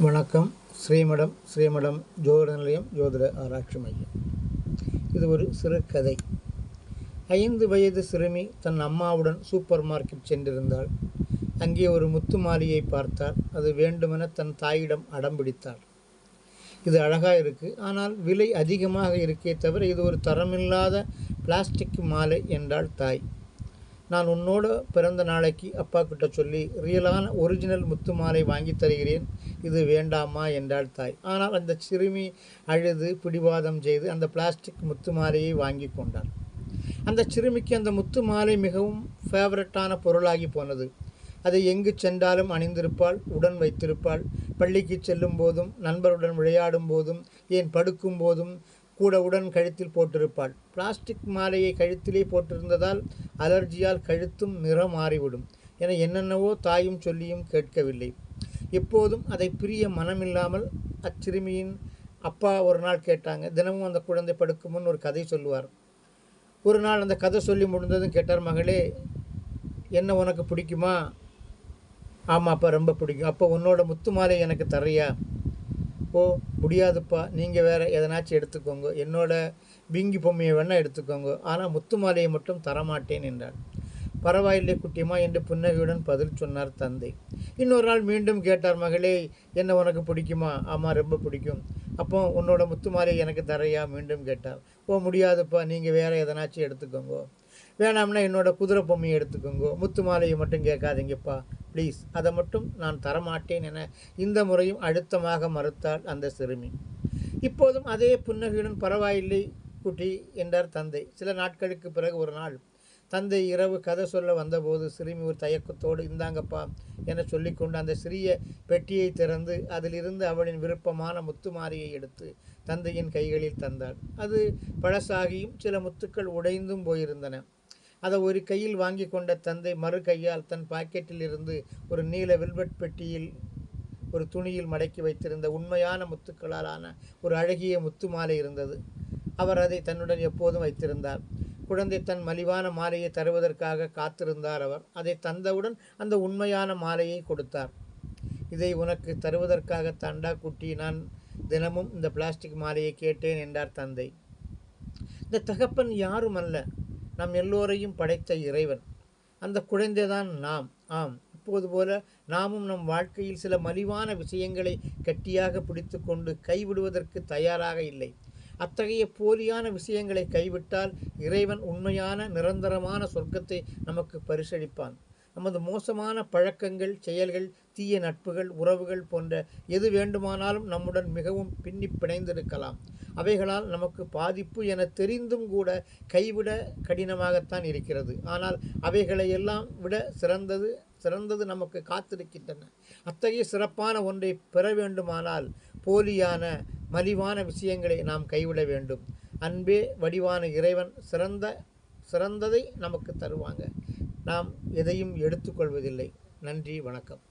வணக்கம். ஸ்ரீமடம் ஜோதிட நிலையம், ஜோதிட ஆராய்ச்சி மையம். இது ஒரு சிறு கதை. 5 வயது சிறுமி தன் அம்மாவுடன் சூப்பர் மார்க்கெட் சென்றிருந்தாள். அங்கே ஒரு முத்து மாலையை பார்த்தாள். அது வேண்டுமென தன் தாயிடம் அடம் பிடித்தாள். இது அழகாக இருக்குது, ஆனால் விலை அதிகமாக இருக்கே தவிர இது ஒரு தரமில்லாத பிளாஸ்டிக் மாலை என்றாள் தாய். நான் உன்னோட பிறந்த நாளைக்கு அப்பா கிட்ட சொல்லி ரியலான ஒரிஜினல் முத்து மாலை வாங்கி தருகிறேன், இது வேண்டாமா என்றாள் தாய். ஆனால் அந்த சிறுமி அழுது பிடிவாதம் செய்து அந்த பிளாஸ்டிக் முத்து மாலையை வாங்கி கொண்டாள். அந்த சிறுமிக்கு அந்த முத்து மாலை மிகவும் ஃபேவரட்டான பொருளாகி போனது. அதை எங்கு சென்றாலும் அணிந்திருப்பாள், உடன் வைத்திருப்பாள். பள்ளிக்கு செல்லும் போதும், நண்பருடன் விளையாடும் போதும், ஏன் படுக்கும் போதும் கூட உடன் கழுத்தில் போட்டிருப்பாள். பிளாஸ்டிக் மாலையை கழுத்திலே போட்டிருந்ததால் அலர்ஜியால் கழுத்தும் நிறம் மாறிவிடும் என என்னென்னவோ தாயும் சொல்லியும் கேட்கவில்லை. எப்போதும் அதை பிரிய மனமில்லாமல் அச்சிறுமியின் அப்பா ஒரு நாள் கேட்டாங்க. தினமும் அந்த குழந்தை படுக்கும் முன் ஒரு கதை சொல்லுவார். ஒரு நாள் அந்த கதை சொல்லி முடிந்ததும் கேட்டார், மகளே, என்ன உனக்கு பிடிக்குமா? ஆமாப்பா, ரொம்ப பிடிக்கும். அப்போ உன்னோட முத்து மாலை எனக்கு தர்றியா? ஓ, முடியாதுப்பா, நீங்கள் வேறு எதனாச்சும் எடுத்துக்கோங்க, என்னோட பிங்கி பொம்மையை வேணால் எடுத்துக்கோங்க, ஆனால் முத்து மாலையை மட்டும் தரமாட்டேன் என்றார். பரவாயில்லை குட்டியம்மா என்று புன்னகையுடன் பதில் சொன்னார் தந்தை. இன்னொரு நாள் மீண்டும் கேட்டார், மகளே, என்ன உனக்கு பிடிக்குமா? ஆமாம், ரொம்ப பிடிக்கும். அப்போ உன்னோட முத்து மாலையை எனக்கு தரையா? மீண்டும் கேட்டார். ஓ, முடியாதுப்பா, நீங்கள் வேறு எதனாச்சும் எடுத்துக்கோங்க, வேணாம்னா என்னோட குதிரை பொம்மையை எடுத்துக்கோங்க, முத்து மாலையை மட்டும் கேட்காதீங்கப்பா ப்ளீஸ், அதை மட்டும் நான் தரமாட்டேன் என இந்த முறையும் அழுத்தமாக மறுத்தாள் அந்த சிறுமி. இப்போதும் அதே புன்னகையுடன் பரவாயில்லை குட்டி என்றார் தந்தை. சில நாட்களுக்கு பிறகு ஒரு நாள் தந்தை இரவு கதை சொல்ல வந்தபோது சிறுமி ஒரு தயக்கத்தோடு இந்தாங்கப்பா என சொல்லிக்கொண்டு அந்த சிறிய பெட்டியை திறந்து அதிலிருந்து அவளின் விருப்பமான முத்து மாலையை எடுத்து தந்தையின் கைகளில் தந்தாள். அது பழசாகியும் சில முத்துக்கள் உடைந்தும் போயிருந்தன. அதை ஒரு கையில் வாங்கி கொண்ட தந்தை மறு கையால் தன் பாக்கெட்டில் இருந்து ஒரு நீல வெல்வெட் பெட்டியில் ஒரு துணியில் மடக்கி வைத்திருந்த உண்மையான முத்துக்களாலான ஒரு அழகிய முத்து மாலை இருந்தது. அவர் அதை தன்னுடன் எப்போதும் வைத்திருந்தார். குழந்தை தன் மலிவான மாலையை தருவதற்காக காத்திருந்தார். அவர் அதை தந்தவுடன் அந்த உண்மையான மாலையை கொடுத்தார். இதை உனக்கு தருவதற்காக தாண்டா குட்டி நான் தினமும் இந்த பிளாஸ்டிக் மாலையை கேட்டேன் என்றார் தந்தை. இந்த தகப்பன் யாரும் அல்ல, நம் எல்லோரையும் படைத்த இறைவன். அந்த குழந்தைதான் நாம். ஆம், இப்போது போல நாமும் நம் வாழ்க்கையில் சில மலிவான விஷயங்களை கட்டியாக பிடித்து கொண்டு கைவிடுவதற்கு தயாராக இல்லை. அத்தகைய போலியான விஷயங்களை கைவிட்டால் இறைவன் உண்மையான நிரந்தரமான சொர்க்கத்தை நமக்கு பரிசளிப்பான். நமது மோசமான பழக்கங்கள், செயல்கள், தீய நட்புகள், உறவுகள் போன்ற எது வேண்டுமானாலும் நம்முடன் மிகவும் பின்னி பிணைந்திருக்கலாம். அவைகளால் நமக்கு பாதிப்பு என தெரிந்தும் கூட கைவிட கடினமாகத்தான் இருக்கிறது. ஆனால் அவைகளையெல்லாம் விட சிறந்தது நமக்கு காத்திருக்கின்றன. அத்தகைய சிறப்பான ஒன்றை பெற வேண்டுமானால் போலியான மலிவான விஷயங்களை நாம் கைவிட வேண்டும். அன்பே வடிவான இறைவன் சிறந்ததை நமக்கு தருவாங்க. நாம் எதையும் எடுத்துக்கொள்வதில்லை. நன்றி, வணக்கம்.